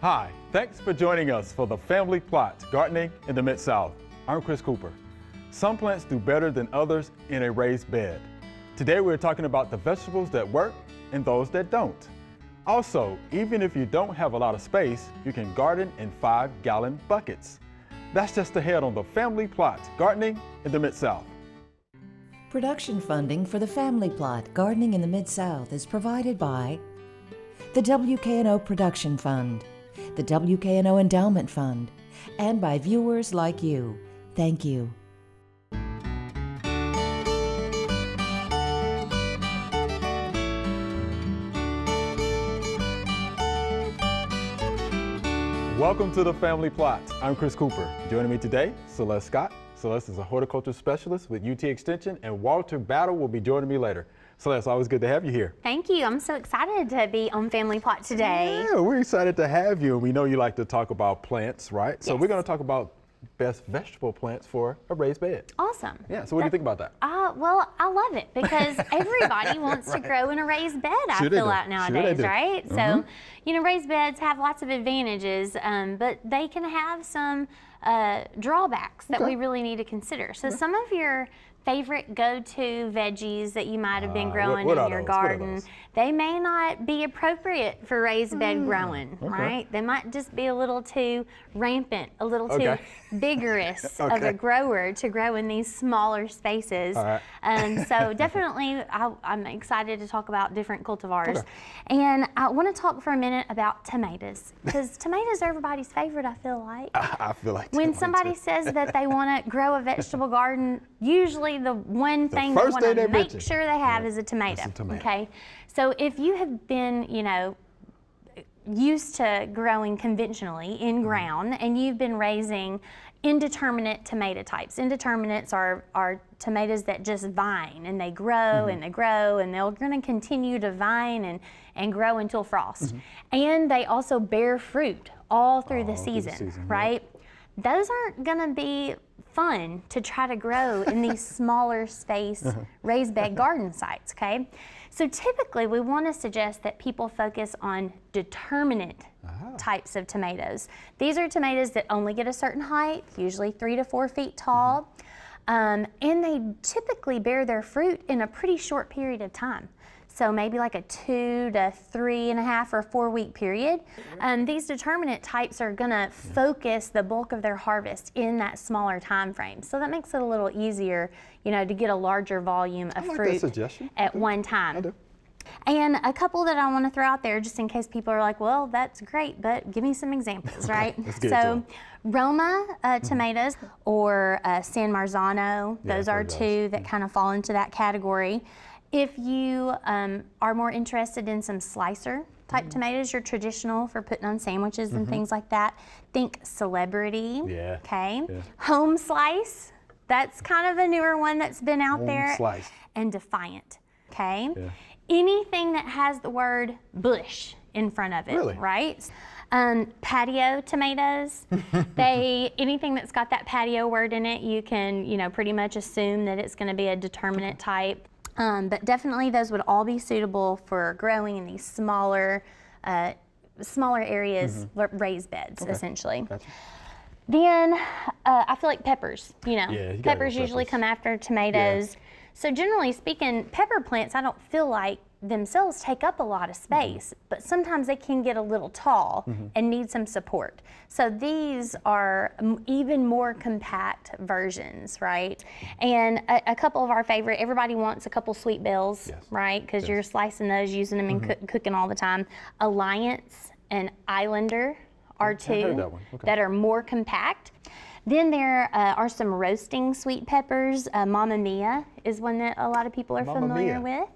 Hi, thanks for joining us for the Family Plot, Gardening in the Mid-South. I'm Chris Cooper. Some plants do better than others in a raised bed. Today we're talking about the vegetables that work and those that don't. Also, even if you don't have a lot of space, you can garden in 5-gallon buckets. That's just ahead on the Family Plot, Gardening in the Mid-South. Production funding for the Family Plot, Gardening in the Mid-South is provided by the WKNO Production Fund, the WKNO Endowment Fund, and by viewers like you. Thank you. Welcome to the Family Plot. I'm Chris Cooper. Joining me today, Celeste Scott. Celeste is a horticulture specialist with UT Extension, and Walter Battle will be joining me later. Celeste, always good to have you here. Thank you. I'm so excited to be on Family Plot today. Yeah, we're excited to have you. We know you like to talk about plants, right? Yes. So we're going to talk about best vegetable plants for a raised bed. Awesome. Yeah, so what do you think about that? Well, I love it because everybody wants to grow in a raised bed, I feel out nowadays, right? So, you know, raised beds have lots of advantages, but they can have some drawbacks that we really need to consider. So some of your favorite go-to veggies that you might have been growing in your garden, they may not be appropriate for raised bed growing, right? They might just be a little too rampant, a little too vigorous of a grower to grow in these smaller spaces. So definitely I'm excited to talk about different cultivars. And I want to talk for a minute about tomatoes, because tomatoes are everybody's favorite, I feel like. I feel like when somebody says that they want to grow a vegetable garden, usually the one thing they want to make sure they have is a tomato. Okay, so if you have been, you know, used to growing conventionally in ground and you've been raising indeterminate tomato types. Indeterminates are tomatoes that just vine and they grow and they grow and they're going to continue to vine and grow until frost. And they also bear fruit all through the season, right? Those aren't going to be fun to try to grow in these smaller space raised bed garden sites, okay? So typically we want to suggest that people focus on determinate types of tomatoes. These are tomatoes that only get a certain height, usually 3 to 4 feet tall, and they typically bear their fruit in a pretty short period of time. So maybe like a 2 to 3.5 or 4 week period. These determinate types are gonna focus the bulk of their harvest in that smaller time frame. So that makes it a little easier, you know, to get a larger volume of fruit at one time. I do. And a couple that I want to throw out there, just in case people are like, well, that's great, but give me some examples, right? So Roma tomatoes or San Marzano, those are two that kind of fall into that category. If you are more interested in some slicer type tomatoes, your traditional for putting on sandwiches and things like that, think Celebrity, Home Slice, that's kind of a newer one that's been out there, and Defiant, Anything that has the word bush in front of it, right? Patio tomatoes, anything that's got that patio word in it, you can, you know, pretty much assume that it's going to be a determinate type. But definitely those would all be suitable for growing in these smaller areas, raised beds, essentially. Then I feel like peppers, you know, peppers usually come after tomatoes. So generally speaking, pepper plants, I don't feel like themselves take up a lot of space, but sometimes they can get a little tall and need some support. So these are even more compact versions, right? And a couple of our favorite, everybody wants a couple sweet bells, right? Because you're slicing those, using them and cooking all the time. Alliance and Islander are two that are more compact. Then there are some roasting sweet peppers. Mamma Mia is one that a lot of people are familiar with.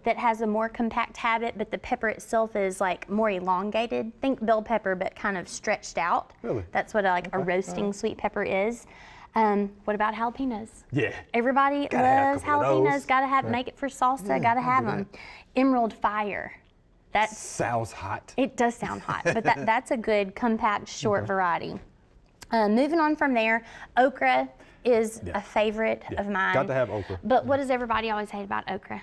That has a more compact habit, but the pepper itself is like more elongated. Think bell pepper, but kind of stretched out. That's what a roasting sweet pepper is. What about jalapenos? Everybody loves jalapenos. Gotta have, make it for salsa. Gotta have them. Emerald Fire. That sounds hot. It does sound hot, but that's a good compact short variety. Moving on from there, okra is a favorite of mine. Got to have okra. But what does everybody always hate about okra?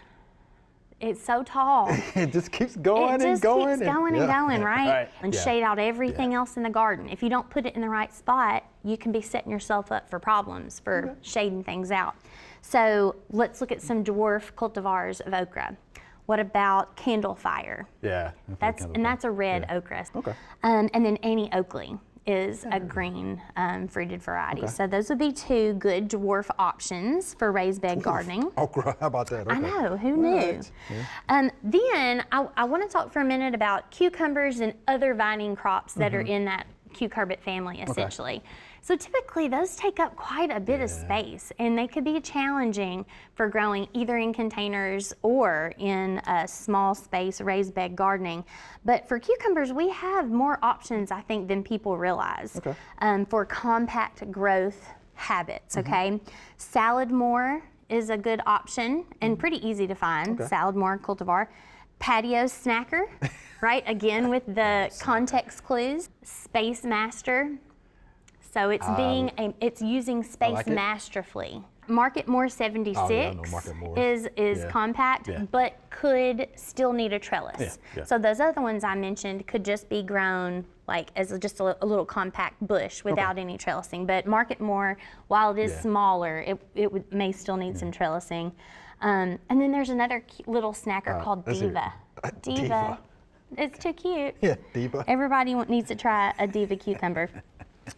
It's so tall. It just keeps going and going. It just keeps going and going, right? Right. And shade out everything else in the garden. If you don't put it in the right spot, you can be setting yourself up for problems for shading ththings out. So let's look at some dwarf cultivars of okra. What about candlefire? Yeah. That's a red okra. Okay. And then Annie Oakley is a green fruited variety. So those would be two good dwarf options for raised bed gardening. Okra, how about that? Okay. I know, who knew? Yeah. Then I want to talk for a minute about cucumbers and other vining crops that are in that cucurbit family, essentially. So typically those take up quite a bit of space, and they could be challenging for growing either in containers or in a small space raised bed gardening. But for cucumbers, we have more options, I think, than people realize for compact growth habits, Saladmore is a good option and pretty easy to find, Saladmore cultivar. Patio snacker, right? Again, with the context clues. Space Master. So it's it's using space masterfully. Market More 76 is compact, but could still need a trellis. So those other ones I mentioned could just be grown like as just a little compact bush without any trellising. But Market More, while it is smaller, it may still need some trellising. And then there's another little snacker called Diva. Diva. It's too cute. Yeah, Diva. Everybody needs to try a Diva cucumber.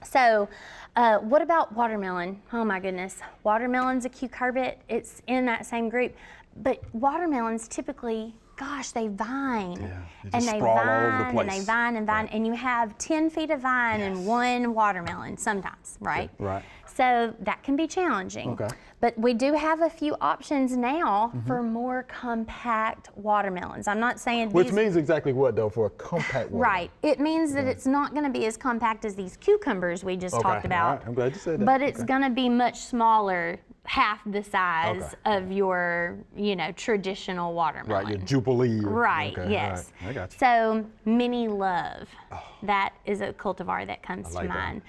So what about watermelon? Oh my goodness. Watermelon's a cucurbit. It's in that same group. But watermelons typically, gosh, they vine. And they vine and they vine and vine. And you have 10 feet of vine and one watermelon sometimes, right? Right. So that can be challenging. But we do have a few options now for more compact watermelons. I'm not saying Which means exactly what, though, for a compact watermelon? Right. It means that it's not going to be as compact as these cucumbers we just talked about. All right. I'm glad you said that. But it's going to be much smaller, half the size of your, traditional watermelon. Right, your Jubilee. Right, yes. Right. I got you. So Mini Love, that is a cultivar that comes to mind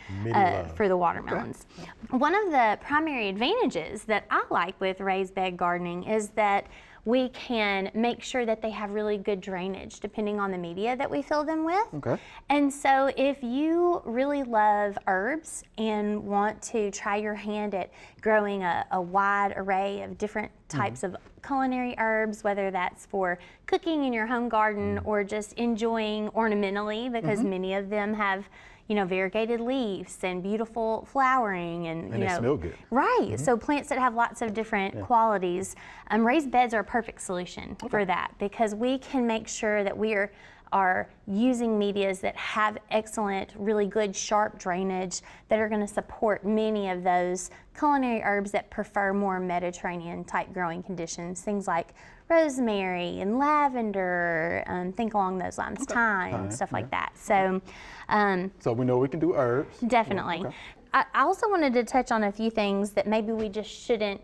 for the watermelons. One of the primary advantages that I like with raised bed gardening is that we can make sure that they have really good drainage depending on the media that we fill them with. And so if you really love herbs and want to try your hand at growing a wide array of different types of culinary herbs, whether that's for cooking in your home garden or just enjoying ornamentally, because many of them have variegated leaves and beautiful flowering and they smell good. Right. So plants that have lots of different qualities. Raised beds are a perfect solution for that, because we can make sure that we are using medias that have excellent, really good, sharp drainage that are going to support many of those culinary herbs that prefer more Mediterranean type growing conditions, things like rosemary and lavender, think along those lines, thyme, stuff like that. So we know we can do herbs. Definitely. I also wanted to touch on a few things that maybe we just shouldn't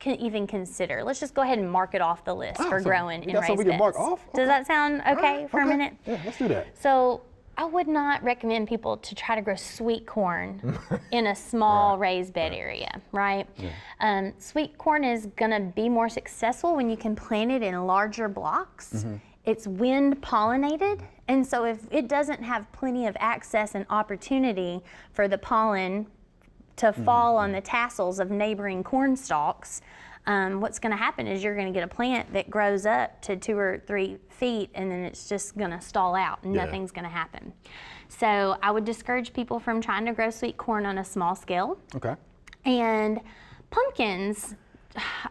even consider. Let's just go ahead and mark it off the list for growing in raised beds. We can mark off? Does that sound okay for a minute? Yeah, let's do that. So I would not recommend people to try to grow sweet corn in a small raised bed area, right? Sweet corn is gonna be more successful when you can plant it in larger blocks. It's wind pollinated, and so if it doesn't have plenty of access and opportunity for the pollen to fall on the tassels of neighboring corn stalks, what's going to happen is you're going to get a plant that grows up to 2 or 3 feet, and then it's just going to stall out and nothing's going to happen. So I would discourage people from trying to grow sweet corn on a small scale. And pumpkins,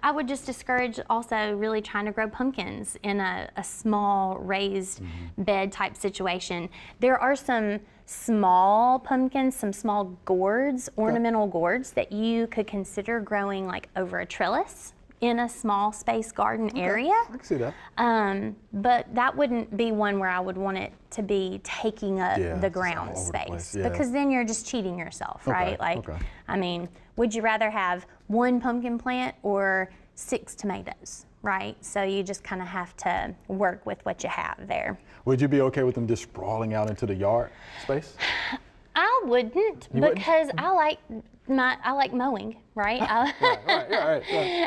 I would just discourage also really trying to grow pumpkins in a small raised bed type situation. There are some small pumpkins, some small gourds, ornamental gourds that you could consider growing like over a trellis in a small space garden area. I can see that. But that wouldn't be one where I would want it to be taking up the ground space, because then you're just cheating yourself, right? I mean, would you rather have 1 pumpkin plant or 6 tomatoes, right? So you just kind of have to work with what you have there. Would you be okay with them just sprawling out into the yard space? I wouldn't, because I like I like mowing, right? Right.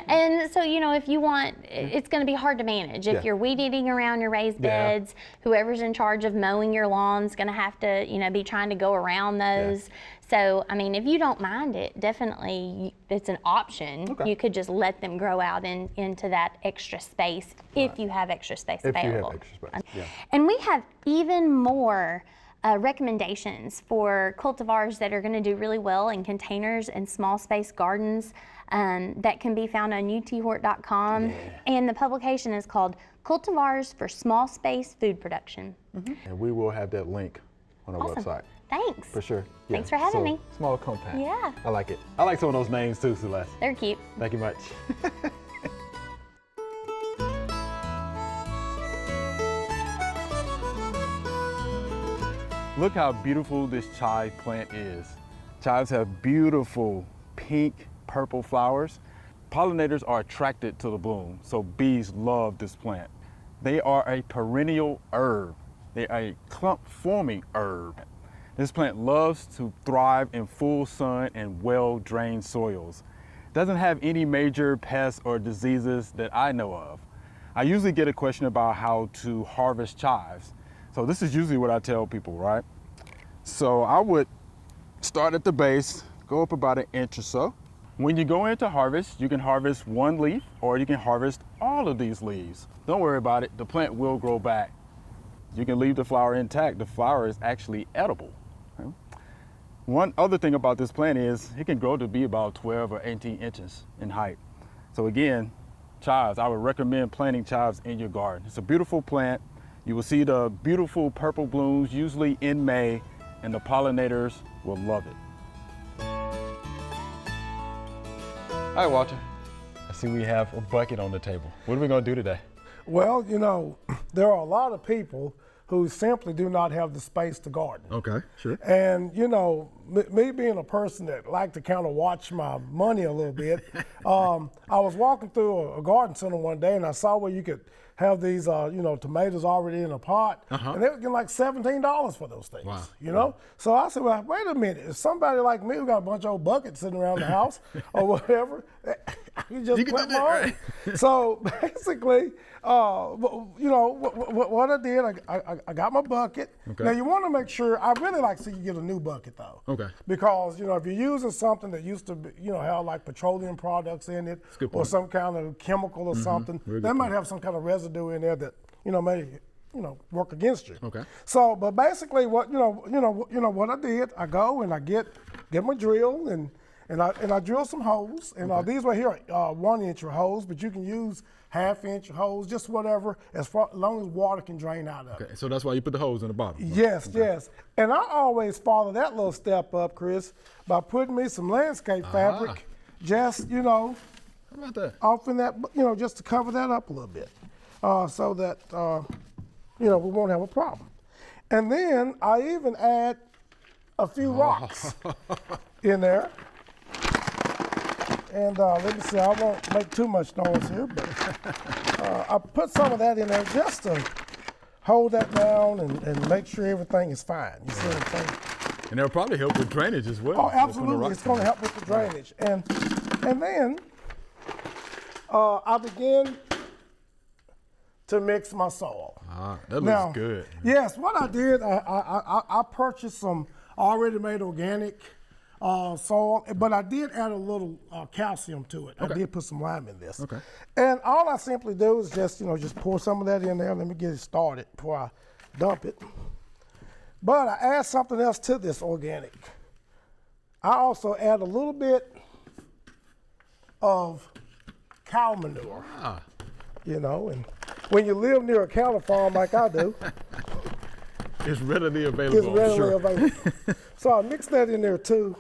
And so, if you want, it's going to be hard to manage. If you're weed eating around your raised beds, whoever's in charge of mowing your lawn's going to have to, be trying to go around those. So, if you don't mind it, definitely it's an option. Okay. You could just let them grow out into that extra space if you have extra space available. If you have extra space, And we have even more recommendations for cultivars that are going to do really well in containers and small space gardens that can be found on uthort.com. And the publication is called Cultivars for Small Space Food Production. And we will have that link on our website. Thanks. For sure. Thanks for having me. Small compact. Yeah. I like it. I like some of those names too, Celeste. They're cute. Thank you much. Look how beautiful this chive plant is. Chives have beautiful pink, purple flowers. Pollinators are attracted to the bloom, so bees love this plant. They are a perennial herb. They are a clump-forming herb. This plant loves to thrive in full sun and well-drained soils. Doesn't have any major pests or diseases that I know of. I usually get a question about how to harvest chives. So this is usually what I tell people, right? So I would start at the base, go up about 1 inch or so. When you go in to harvest, you can harvest one leaf or you can harvest all of these leaves. Don't worry about it, the plant will grow back. You can leave the flower intact. The flower is actually edible. Okay? One other thing about this plant is it can grow to be about 12 or 18 inches in height. So again, chives, I would recommend planting chives in your garden. It's a beautiful plant. You will see the beautiful purple blooms usually in May, and the pollinators will love it. All right, Walter, I see we have a bucket on the table. What are we gonna do today? Well, there are a lot of people who simply do not have the space to garden. Okay, sure. And, me being a person that like to kind of watch my money a little bit, I was walking through a garden center one day and I saw where you could have these, tomatoes already in a pot, and they were getting like $17 for those things. Wow. So I said, well, wait a minute, if somebody like me who got a bunch of old buckets sitting around the house or whatever, I can just plant my own. Right. So basically, what I did, I got my bucket. Okay. Now you want to make sure, I really like to see you get a new bucket though. Okay. Because, if you're using something that used to be, have like petroleum products in it or some kind of chemical or something, that might have some kind of residue in there that, may, work against you. Okay. So, but basically what, what I did, I go and I get my drill and I drill some holes, and these right here are 1 inch holes, but you can use 1/2 inch holes, just whatever, as long as water can drain out of it. Okay, so that's why you put the hose in the bottom. Yes, yes. And I always follow that little step up, Chris, by putting me some landscape fabric, just, How about that? off in that, just to cover that up a little bit, so that, we won't have a problem. And then I even add a few rocks in there. And let me see, I won't make too much noise here, but I put some of that in there just to hold that down and make sure everything is fine. You see what I'm saying? And it'll probably help with drainage as well. Oh, absolutely, it's going to help with the drainage. And then I begin to mix my soil. That looks good. Yes, what I did, I purchased some already made organic soil, but I did add a little calcium to it. Okay. I did put some lime in this. Okay. And all I simply do is just pour some of that in there. Let me get it started before I dump it. But I add something else to this organic. I also add a little bit of cow manure. And when you live near a cattle farm like I do, it's readily available. Available. So I mix that in there too.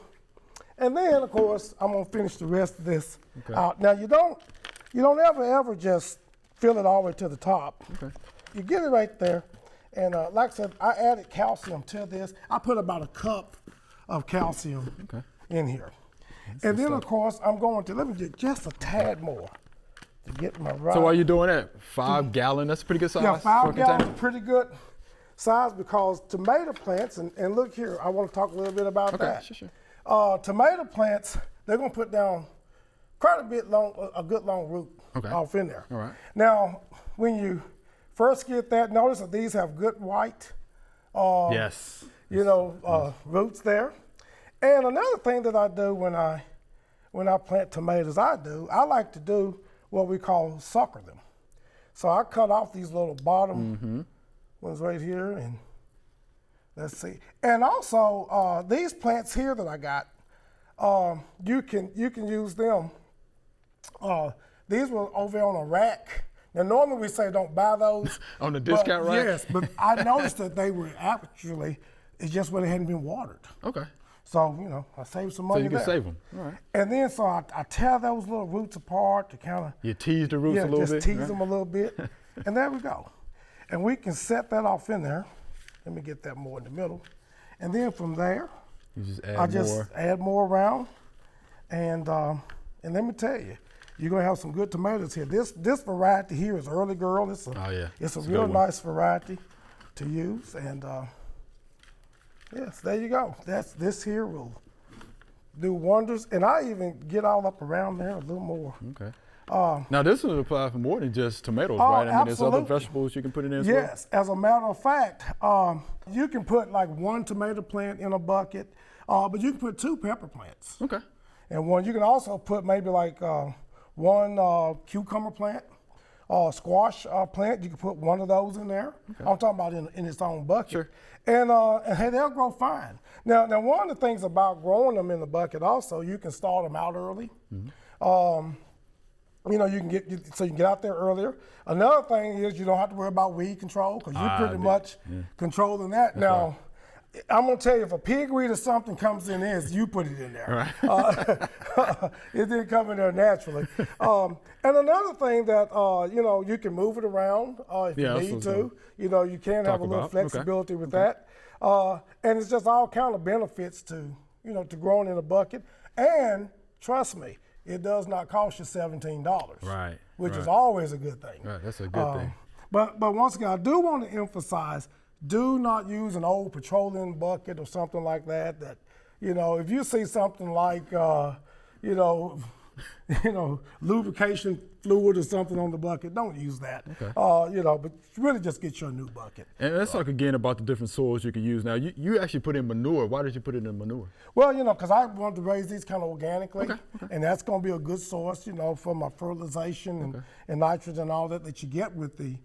And then, of course, I'm gonna finish the rest of this out. Now you don't ever just fill it all the way to the top. Okay. You get it right there. And like I said, I added calcium to this. I put about 1 cup of calcium in here. And then, of course, I'm going to, let me get just a tad more to get my right. So while you're doing that, 5 gallon, that's a pretty good size? Yeah, 5 gallons container? is pretty good size because tomato plants, and look here, I want to talk a little bit about that. Sure. Tomato plants, they're gonna put down quite a bit a good long root off in there. All right. Now, when you first get that, notice that these have good white, yes. Roots there. And another thing that I do when I plant tomatoes, I like to do what we call sucker them. So I cut off these little bottom ones right here, and let's see. And also these plants here that I got, you can use them. These were over on a rack. Now normally we say don't buy those. On the discount rack? Yes, but I noticed that they were actually, it's just where they hadn't been watered. Okay. So, I saved some money So you can there. save them. All right. And then so I tear those little roots apart to kind of. You tease the roots a little bit? Yeah, just tease them a little bit. And there we go. And we can set that off in there. Let me get that more in the middle. And then from there, you just add I just add more around. And let me tell you, you're gonna have some good tomatoes here. This variety here is Early Girl. It's a real nice variety to use. And yes, there you go. This here will do wonders. And I even get all up around there a little more. Okay. Now this would apply for more than just tomatoes, right? I mean, there's other vegetables you can put in there as well? Yes, as a matter of fact, you can put like one tomato plant in a bucket, but you can put 2 pepper plants. Okay. And you can also put maybe like one cucumber plant, squash plant. You can put one of those in there. Okay. I'm talking about in its own bucket. Sure. And hey, they'll grow fine. Now one of the things about growing them in the bucket also, you can start them out early. You can get out there earlier. Another thing is you don't have to worry about weed control because you're pretty much controlling that. That's now, right. I'm gonna tell you, if a pigweed or something comes in there, you put it in there. Right. It didn't come in there naturally. And another thing that you can move it around if you need to. You can have a little flexibility with that. And it's just all kind of benefits to growing in a bucket. And trust me, it does not cost you $17. Right. Which is always a good thing. Right. That's a good thing. But once again, I do want to emphasize. Do not use an old petroleum bucket or something like that. That, if you see something like, lubrication fluid or something on the bucket, don't use that. Okay. But really just get your new bucket. And let's talk again about the different soils you can use. Now, you actually put in manure. Why did you put it in manure? Well, because I wanted to raise these kind of organically, and that's going to be a good source, for my fertilization and nitrogen and all that you get with the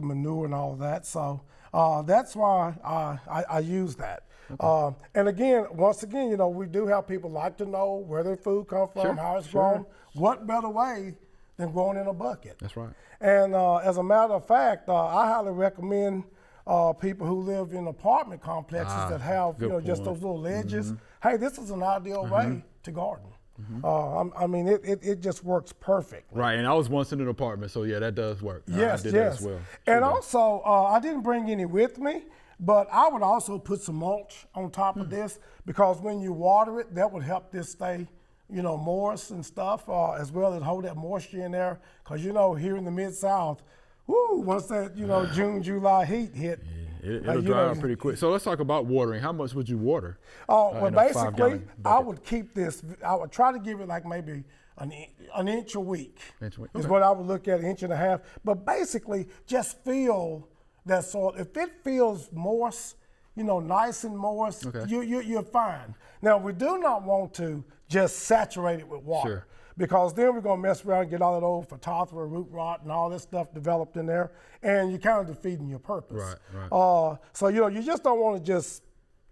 manure and all that. So that's why I use that. Okay. And again, once again, we do have people like to know where their food comes from, how it's grown. What better way than growing in a bucket? That's right. And as a matter of fact, I highly recommend people who live in apartment complexes that have just those little ledges. Hey, this is an ideal way to garden. I mean, it just works perfect. Right, and I was once in an apartment, so yeah, that does work. Yes, I did that as well. And also, I didn't bring any with me, but I would also put some mulch on top of this because when you water it, that would help this stay, moist and stuff, as well as hold that moisture in there. Because here in the Mid-South, once that June, July heat hit. It'll dry out pretty quick. So let's talk about watering. How much would you water? Well, basically, I would keep this. I would try to give it like maybe an inch a week. Is what I would look at, 1.5 inches. But basically, just feel that soil. If it feels moist, nice and moist, you're fine. Now, we do not want to just saturate it with water. Sure. Because then we're gonna mess around and get all that old phytophthora, root rot, and all this stuff developed in there, and you're kind of defeating your purpose. Right. So you just don't want to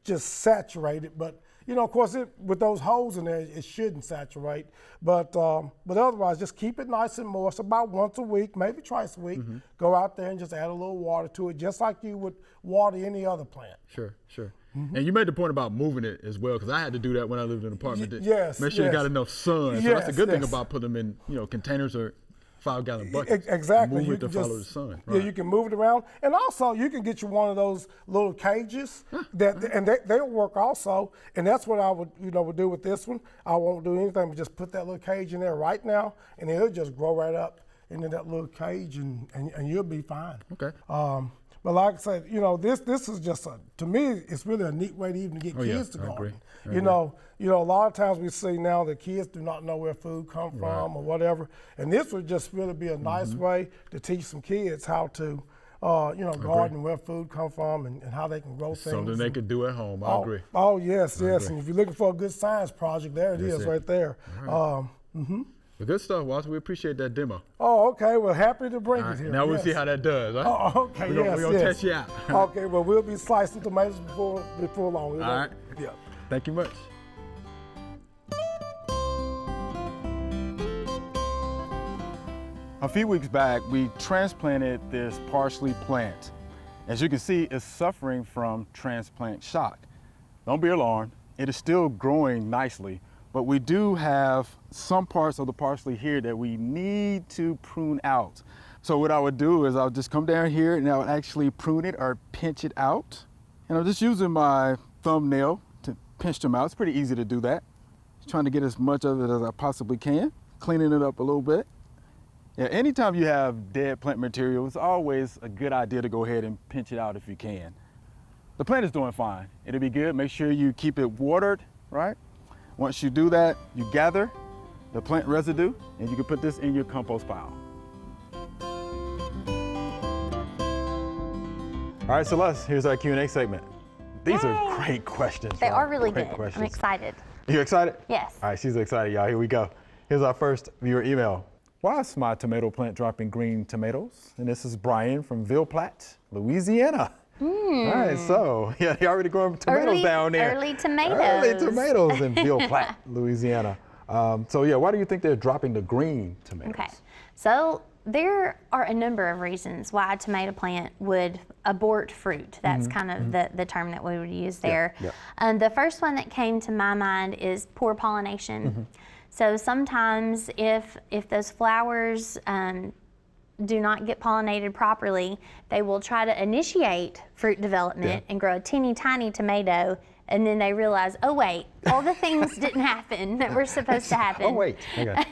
just saturate it, but of course, with those holes in there, it shouldn't saturate. But otherwise, just keep it nice and moist. About once a week, maybe twice a week. Go out there and just add a little water to it, just like you would water any other plant. Sure. And you made the point about moving it as well, because I had to do that when I lived in an apartment. Yes. Make sure you got enough sun. So that's a good thing about putting them in, containers or 5-gallon buckets. Exactly. Move it to follow the sun. Right. Yeah, you can move it around, and also you can get you one of those little cages and they'll work also. And that's what I would do with this one. I won't do anything but just put that little cage in there right now, and it'll just grow right up into that little cage, and you'll be fine. Okay. But like I said, you know, this is just to me, it's really a neat way to even get kids to garden. You know, a lot of times we see now that kids do not know where food come from or whatever, and this would just really be a nice way to teach some kids how to, garden, where food come from, and how they can grow things. Something they could do at home. I agree. Oh yes, yes. And if you're looking for a good science project, there it is right there. All right. Well, good stuff, Walter. We appreciate that demo. Oh, okay. Well, happy to bring it here. Now we'll see how that does. Right? Oh, okay. We're going to test you out. Okay. Well, we'll be slicing tomatoes before long. All right. Yeah. Thank you much. A few weeks back, we transplanted this parsley plant. As you can see, it's suffering from transplant shock. Don't be alarmed. It is still growing nicely, but we do have some parts of the parsley here that we need to prune out. So what I would do is I'll just come down here and I would actually prune it or pinch it out. And I'm just using my thumbnail to pinch them out. It's pretty easy to do that. Just trying to get as much of it as I possibly can, cleaning it up a little bit. Yeah, anytime you have dead plant material, it's always a good idea to go ahead and pinch it out if you can. The plant is doing fine. It'll be good. Make sure you keep it watered, right? Once you do that, you gather the plant residue and you can put this in your compost pile. All right, Celeste, here's our Q&A segment. These are great questions. They are really great good. Questions. I'm excited. You excited? Yes. All right, she's excited, y'all. Here we go. Here's our first viewer email. Why is my tomato plant dropping green tomatoes? And this is Brian from Ville Platte, Louisiana. All right, so yeah, you're already growing tomatoes down there. Early tomatoes. Early tomatoes in Ville Platte, Louisiana. So yeah, why do you think they're dropping the green tomatoes? Okay, so there are a number of reasons why a tomato plant would abort fruit. That's kind of the term that we would use there. Yeah. The first one that came to my mind is poor pollination. So sometimes if those flowers do not get pollinated properly, they will try to initiate fruit development and grow a teeny tiny tomato, and then they realize, oh wait, all the things didn't happen that were supposed to happen. Oh wait, okay.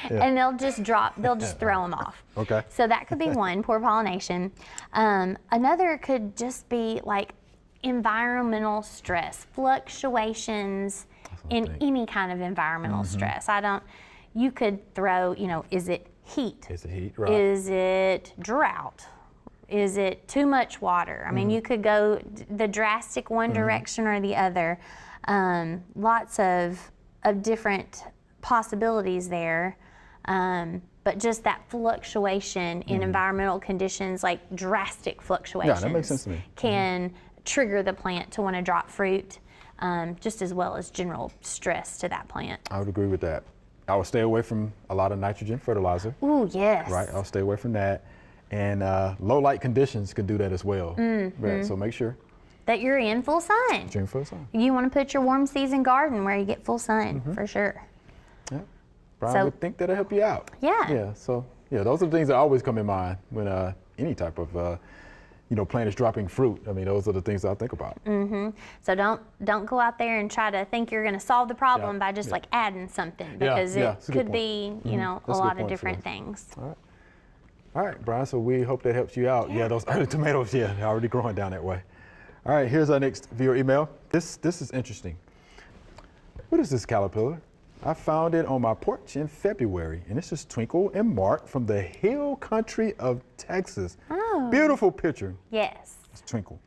And they'll just throw them off. Okay. So that could be one, poor pollination. Another could just be like environmental stress, fluctuations in any kind of environmental stress. You could throw, is it heat? Is it heat, right? Is it drought? Is it too much water? I mean, you could go the drastic one direction or the other. Lots of different possibilities there. But just that fluctuation in environmental conditions, like drastic fluctuations, that makes sense to me. Can trigger the plant to want to drop fruit, just as well as general stress to that plant. I would agree with that. I would stay away from a lot of nitrogen fertilizer. Ooh, yes. Right, I'll stay away from that. And low light conditions could do that as well. Right, so make sure that you're in full sun. You're in full sun. You want to put your warm season garden where you get full sun, for sure. Yeah, Brian would think that'll help you out. Yeah. Yeah, so yeah, those are the things that always come in mind when any type of plant is dropping fruit. I mean, those are the things I think about. So don't go out there and try to think you're going to solve the problem by just like adding something, because it could be, a lot of different things. All right, Brian, so we hope that helps you out. Yeah, those early tomatoes, they're already growing down that way. All right, here's our next viewer email. This is interesting. What is this caterpillar? I found it on my porch in February, and this is Twinkle and Mark from the hill country of Texas. Oh. Beautiful picture. Yes. It's Twinkle.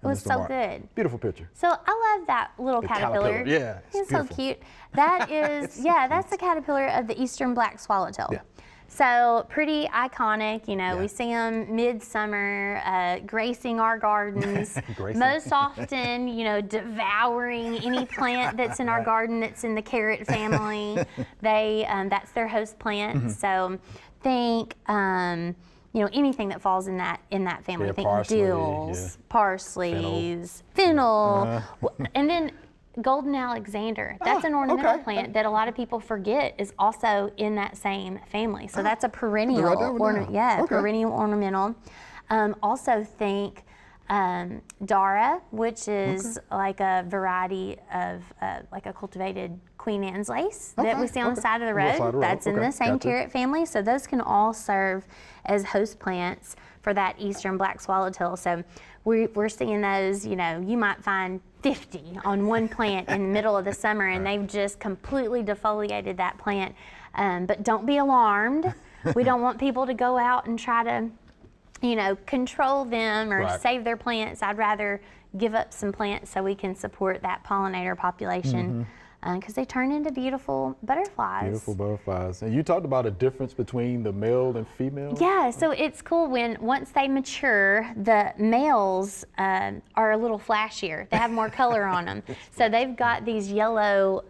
It was so good. Beautiful picture. So I love that little caterpillar. Yeah, it's so cute. That is, that's the caterpillar of the eastern black swallowtail. Yeah. So pretty iconic, we see them midsummer, gracing our gardens. Most often, devouring any plant that's in our garden that's in the carrot family. That's their host plant. So think, anything that falls in that family. Think parsley, dills, parsleys, fennel, and then Golden Alexander. That's an ornamental plant that a lot of people forget is also in that same family. So that's a perennial, perennial ornamental. Also think Dara, which is like a variety of like a cultivated Queen Anne's lace that we see on the side of the road. That's in the same carrot family. So those can all serve as host plants for that eastern black swallowtail. So we're seeing those, you know, you might find 50 on one plant in the middle of the summer, and they've just completely defoliated that plant. But don't be alarmed. We don't want people to go out and try to, you know, control them or save their plants. I'd rather give up some plants so we can support that pollinator population, because they turn into beautiful butterflies. Beautiful butterflies. And you talked about a difference between the male and female? Yeah, so it's cool once they mature, the males are a little flashier. They have more color on them. So they've got these yellow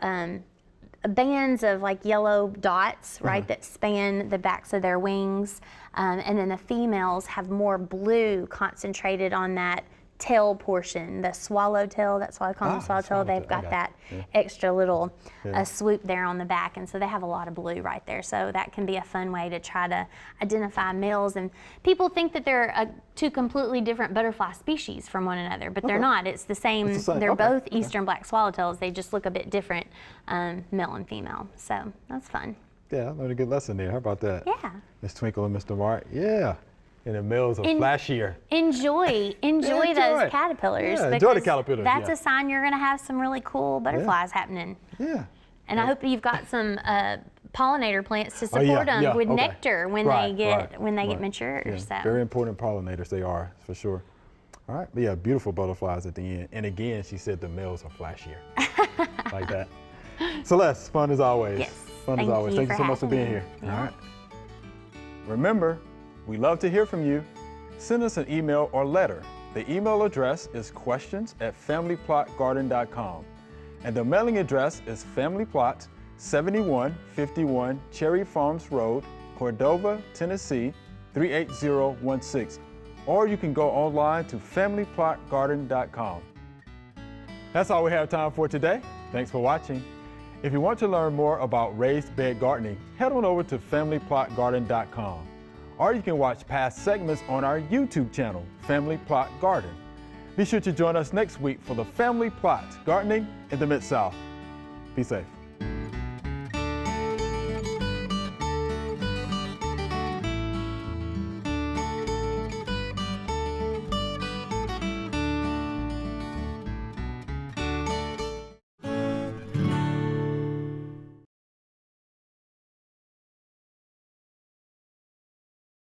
bands of like yellow dots, right, that span the backs of their wings. And then the females have more blue concentrated on that tail portion, the swallowtail. That's why I call them swallowtail. They've got that extra little swoop there on the back, and so they have a lot of blue right there. So that can be a fun way to try to identify males. And people think that they're two completely different butterfly species from one another, but they're not. It's the same. They're both eastern black swallowtails. They just look a bit different, male and female. So that's fun. Yeah, I learned a good lesson there. How about that? Yeah. Miss Twinkle and Mr. Mart. Yeah. And the males are flashier. Enjoy those caterpillars. Yeah, enjoy the caterpillars. That's a sign you're going to have some really cool butterflies happening. Yeah. And I hope you've got some pollinator plants to support them with nectar when they get mature. Yeah, so. Very important pollinators they are, for sure. All right, but yeah, beautiful butterflies at the end. And again, she said the males are flashier. Like that. Celeste, fun as always. Yes. Fun as always. Thank you so much for being here. Yeah. All right. Remember, we love to hear from you. Send us an email or letter. The email address is questions@familyplotgarden.com. And the mailing address is Family Plot, 7151 Cherry Farms Road, Cordova, Tennessee, 38016. Or you can go online to familyplotgarden.com. That's all we have time for today. Thanks for watching. If you want to learn more about raised bed gardening, head on over to familyplotgarden.com. Or you can watch past segments on our YouTube channel, Family Plot Garden. Be sure to join us next week for the Family Plot Gardening in the Mid-South. Be safe.